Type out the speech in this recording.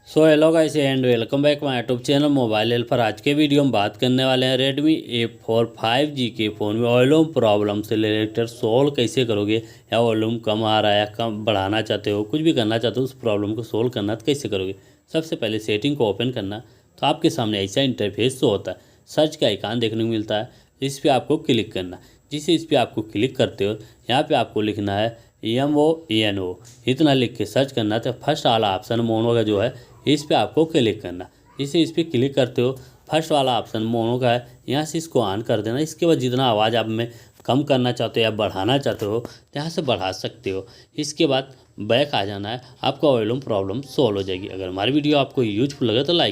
So hello guys and welcome back my YouTube channel mobile helper. आज के video में बात करने वाले हैं Redmi A4 5G के फ़ोन में वॉल्यूम प्रॉब्लम से रिलेटेड सोल्व कैसे करोगे, या वॉल्यूम कम आ रहा है या कम बढ़ाना चाहते हो, कुछ भी करना चाहते हो, उस प्रॉब्लम को सोल्व करना तो कैसे करोगे। सबसे पहले सेटिंग को ओपन करना, तो आपके सामने ऐसा इंटरफेस तो होता है। सर्च का आइकन देखने को मिलता है, इस पर आपको क्लिक करना। जिसे इस पर आपको क्लिक करते हो, यहाँ पे आपको लिखना है MONO, इतना लिख के सर्च करना। तो फर्स्ट वाला ऑप्शन मोनो का जो है, इस पे आपको क्लिक करना। जिसे इस पर क्लिक करते हो, फर्स्ट वाला ऑप्शन मोनो का है, यहाँ से इसको ऑन कर देना। इसके बाद जितना आवाज़ आप में कम करना चाहते हो या बढ़ाना चाहते हो, यहाँ से बढ़ा सकते हो। इसके बाद बैक आ जाना है, आपका वॉल्यूम प्रॉब्लम सॉल्व हो जाएगी। अगर हमारी वीडियो आपको यूजफुल लगे तो लाइक